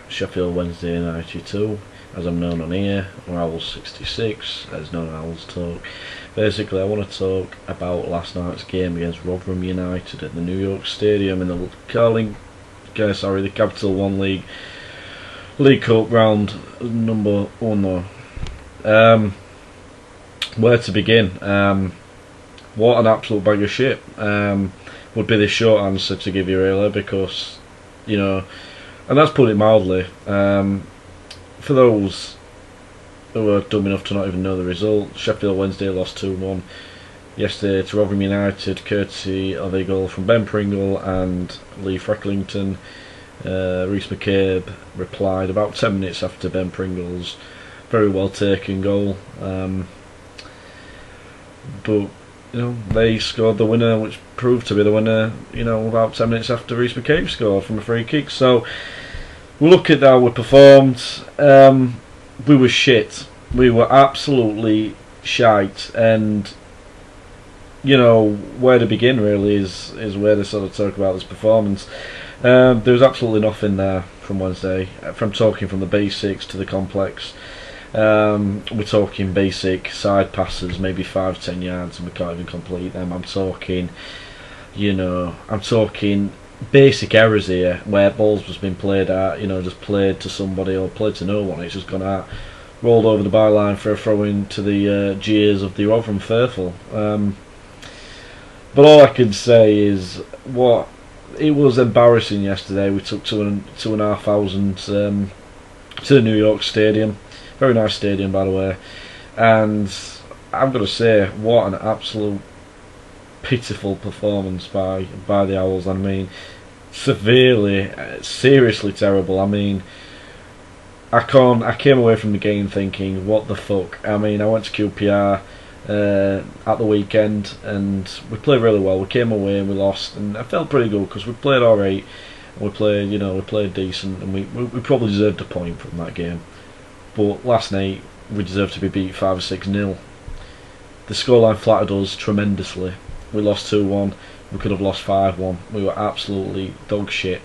Sheffield Wednesday 92, as I'm known on here, or Owls 66, as known Owls Talk. Basically, I want to talk about last night's game against Rotherham United at the New York Stadium in the the Capital One League Cup round number 1. Where to begin? What an absolute bag of shit would be the short answer to give you, really, because, and that's putting it mildly. For those who are dumb enough to not even know the result, Sheffield Wednesday lost 2-1 yesterday to Rotherham United, courtesy of a goal from Ben Pringle and Lee Frecklington. Rhys McCabe replied about 10 minutes after Ben Pringle's very well taken goal. But they scored the winner, which proved to be the winner, about 10 minutes after Rhys McCabe scored from a free kick. So we look at how we performed. We were shit. We were absolutely shite, and where to begin really is where to sort of talk about this performance. There was absolutely nothing there from Wednesday. From talking from the basics to the complex. We're talking basic side passes, maybe 5-10 yards, and we can't even complete them. I'm talking basic errors here, where balls was being played at, just played to somebody or played to no one. It's just gone out, rolled over the byline for a throw in to the jeers of the Rotherham faithful. But all I can say is, it was embarrassing yesterday. We took 2,500 to the New York Stadium. Very nice stadium, by the way. And I've got to say, what an absolute pitiful performance by the Owls. I mean, seriously terrible. I mean, I came away from the game thinking, what the fuck? I mean, I went to QPR at the weekend, and we played really well. We came away and we lost, and I felt pretty good because we played alright. We played decent, and we probably deserved a point from that game. But last night we deserved to be beat 5 or 6-0. The scoreline flattered us tremendously. We lost 2-1. We could have lost 5-1. We were absolutely dog shit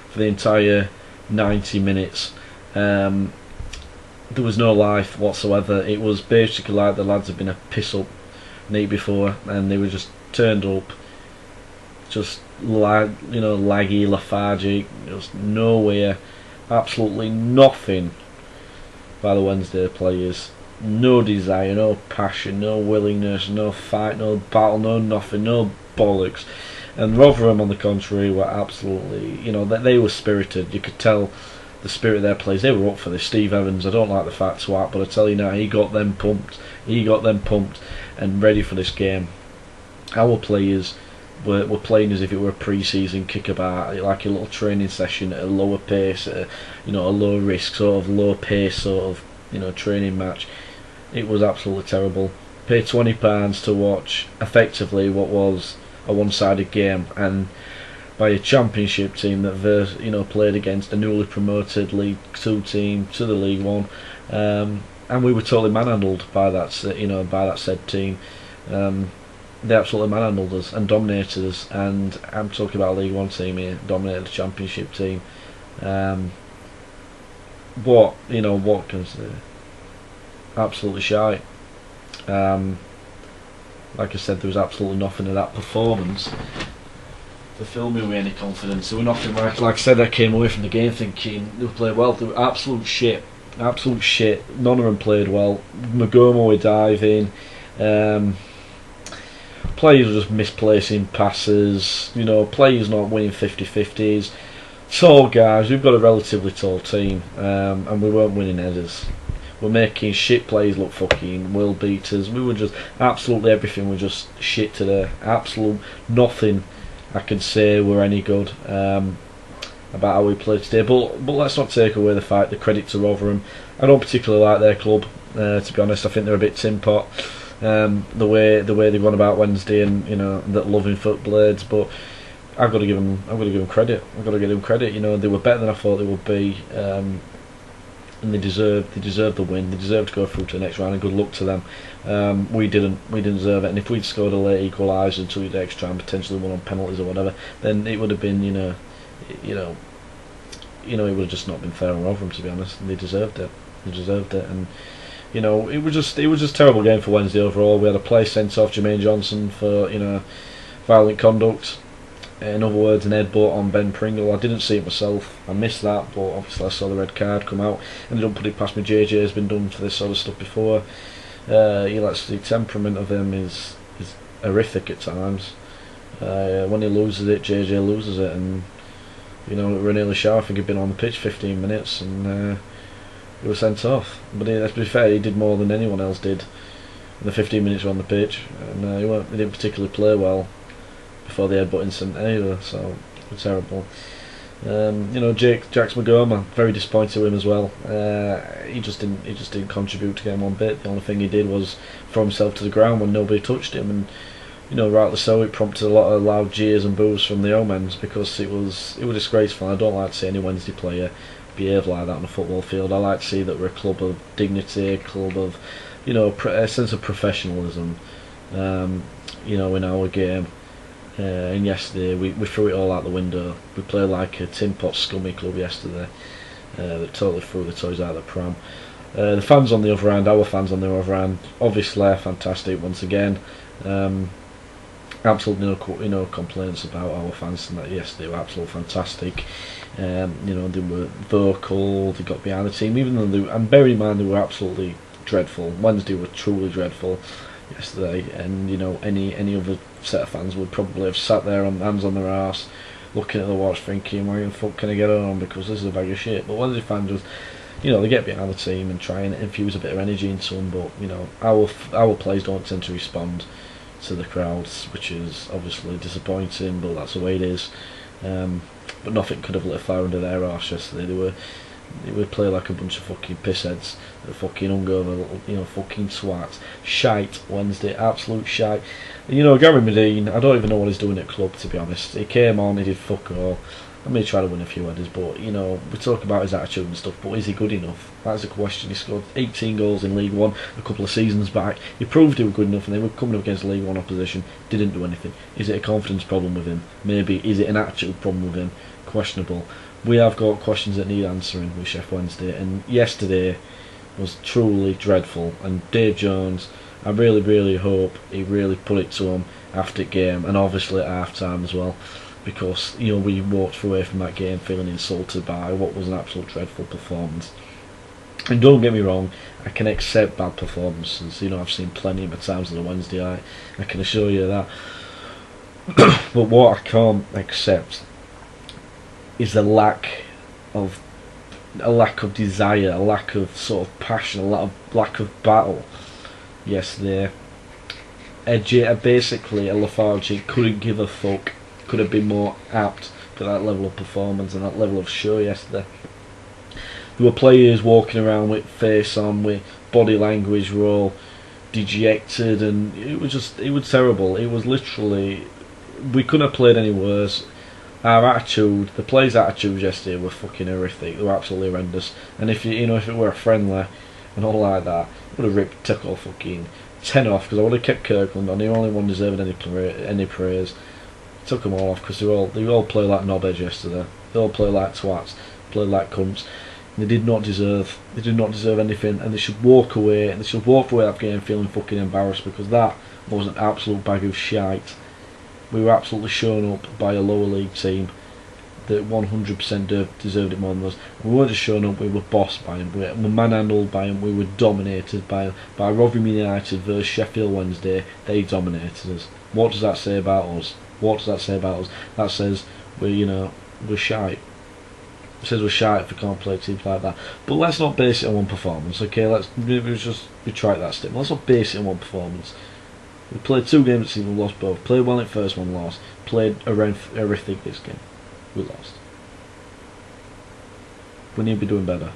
for the entire 90 minutes. There was no life whatsoever. It was basically like the lads had been a piss up night before, and they were just turned up, just laggy, lethargic. There was nowhere, absolutely nothing by the Wednesday players. No desire, no passion, no willingness, no fight, no battle, no nothing, no bollocks. And Rotherham, on the contrary, were absolutely, they were spirited. You could tell the spirit of their players. They were up for this. Steve Evans, I don't like the fat swat, but I tell you now, he got them pumped and ready for this game. Our players were playing as if it were a pre-season kickabout, like a little training session at a lower pace, at a low risk, sort of low pace sort of training match. It was absolutely terrible. Paid £20 to watch effectively what was a one-sided game, and by a championship team that played against a newly promoted League 2 team to the League 1, and we were totally manhandled by that said team. They absolutely manhandled us and dominated us, and I'm talking about a League 1 team here, dominated the Championship team. What can I say? Absolutely shite. Like I said, there was absolutely nothing of that performance to fill me with any confidence. There were nothing like I said, I came away from the game thinking they played well. They were absolute shit. None of them played well. Magoma were diving. Players were just misplacing passes, players not winning 50-50s. Tall guys, we've got a relatively tall team, and we weren't winning headers. We're making shit plays look fucking world beaters. We were just, absolutely everything was just shit today. Absolute nothing I can say were any good about how we played today. But let's not take away the credit to Rotherham. I don't particularly like their club, to be honest. I think they're a bit tin pot. The way they've gone about Wednesday, and that loving foot blades, but I've got to give them credit. They were better than I thought they would be, and they deserved the win. They deserved to go through to the next round, and good luck to them. We didn't deserve it, and if we'd scored a late equaliser and took the extra and potentially won on penalties or whatever, then it would have been it would have just not been fair on Rotherham, to be honest, and they deserved it. And it was just a terrible game for Wednesday overall. We had a player sent off, Jermaine Johnson, for violent conduct. In other words, an headbutt on Ben Pringle. I didn't see it myself. I missed that, but obviously I saw the red card come out, and they don't put it past me. JJ has been done for this sort of stuff before. The temperament of him is horrific at times. When he loses it, JJ loses it, and we're nearly sure. I think he'd been on the pitch 15 minutes, and he was sent off. But let's be fair, he did more than anyone else did in the 15 minutes on the pitch, and he didn't particularly play well before the headbutt incident either, so it was terrible. Jax McGoma, very disappointed with him as well. He just didn't contribute to game one bit. The only thing he did was throw himself to the ground when nobody touched him, and rightly so, it prompted a lot of loud jeers and boos from the Omens, because it was disgraceful. I don't like to see any Wednesday player behave like that on a football field. I like to see that we're a club of dignity, a club of a sense of professionalism in our game. And yesterday we threw it all out the window. We played like a tin pot scummy club yesterday that totally threw the toys out of the pram. The fans on the other hand, our fans on the other hand, obviously fantastic once again. Absolutely no complaints about our fans, and that yesterday were absolutely fantastic. They were vocal, they got behind the team, even though and bear in mind they were absolutely dreadful. Wednesday were truly dreadful yesterday, and any other set of fans would probably have sat there on hands on their arse looking at the watch thinking, why the fuck can I get on, because this is a bag of shit. But Wednesday fans just they get behind the team and try and infuse a bit of energy into them, but our players don't tend to respond to the crowds, which is obviously disappointing, but that's the way it is. But nothing could have lit a fire under their arse yesterday. They would play like a bunch of fucking pissheads that fucking hungover little, fucking swats. Shite Wednesday, absolute shite. Gary Medine, I don't even know what he's doing at club, to be honest. He came on, he did fuck all. I mean, he tried to win a few headers, but we talk about his attitude and stuff, but is he good enough? That's a question. He scored 18 goals in League One a couple of seasons back. He proved he was good enough, and they were coming up against League One opposition, didn't do anything. Is it a confidence problem with him? Maybe. Is it an attitude problem with him? Questionable. We have got questions that need answering with Sheffield Wednesday, and yesterday was truly dreadful. And Dave Jones, I really, really hope he really put it to him after the game, and obviously at half time as well, because we walked away from that game feeling insulted by what was an absolute dreadful performance. And don't get me wrong, I can accept bad performances. I've seen plenty of times on a Wednesday night, I can assure you that. But what I can't accept is a lack of desire, a lack of sort of passion, a lack of battle. Yesterday, basically a lethargy, couldn't give a fuck, could have been more apt for that level of performance and that level of show yesterday. There were players walking around with face on, with body language raw, dejected, and it was terrible. It was literally, we couldn't have played any worse. Our attitude, the players' attitudes yesterday were fucking horrific. They were absolutely horrendous. And if if it were a friendly and all like that, I would have took all fucking 10 off, because I would have kept Kirkland on. The only one deserving any praise. Took them all off, because they all play like knobheads yesterday. They all play like twats, played like cunts. And they did not deserve anything, and they should walk away. And they should walk away that game feeling fucking embarrassed, because that was an absolute bag of shite. We were absolutely shown up by a lower league team that 100% deserved it more than us. We weren't just shown up, we were bossed by him, we were manhandled by him, we were dominated by him. By Rotherham United versus Sheffield Wednesday, they dominated us. What does that say about us? That says we're shite. It says we're shite if we can't play teams like that. But let's not base it on one performance, okay? Let's just retract that statement. Let's not base it on one performance. We played 2 games this season, we lost both. Played well in the first one, lost. Played horrific this game, we lost. We need to be doing better.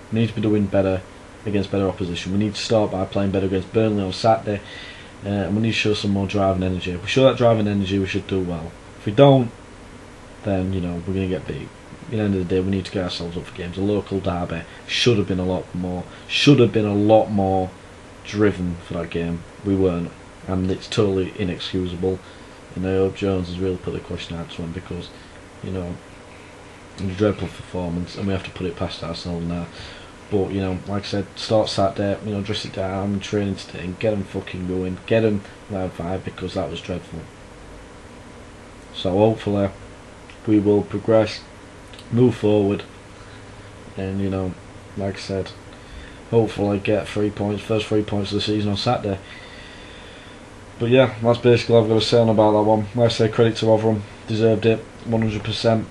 We need to be doing better against better opposition. We need to start by playing better against Burnley on Saturday, and we need to show some more drive and energy. If we show that drive and energy, we should do well. If we don't, then we're going to get beat. At the end of the day, we need to get ourselves up for games. A local derby should have been a lot more driven for that game. We weren't. And it's totally inexcusable. And I hope Jones has really put the question out to him, because a dreadful performance, and we have to put it past Arsenal now. But like I said, start Saturday, dress it down, training today, and get them fucking going, get them loud vibe, because that was dreadful. So hopefully we will progress, move forward, and like I said, hopefully get 3 points, first 3 points of the season on Saturday. But yeah, that's basically all I've got to say on about that one. Like I say, credit to Rotherham, deserved it, 100%.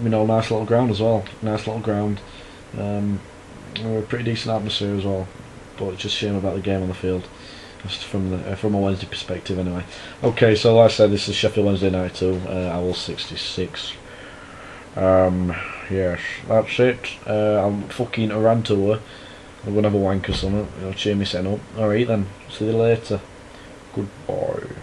Nice little ground as well, nice little ground. A pretty decent atmosphere as well, but it's just a shame about the game on the field. Just from a Wednesday perspective, anyway. Okay, so like I said, this is Sheffield Wednesday night 2, Owl 66. Yes, that's it. I'm fucking around to her. I'm gonna have a wank or something. Cheer me setting up. Alright then. See you later. Goodbye.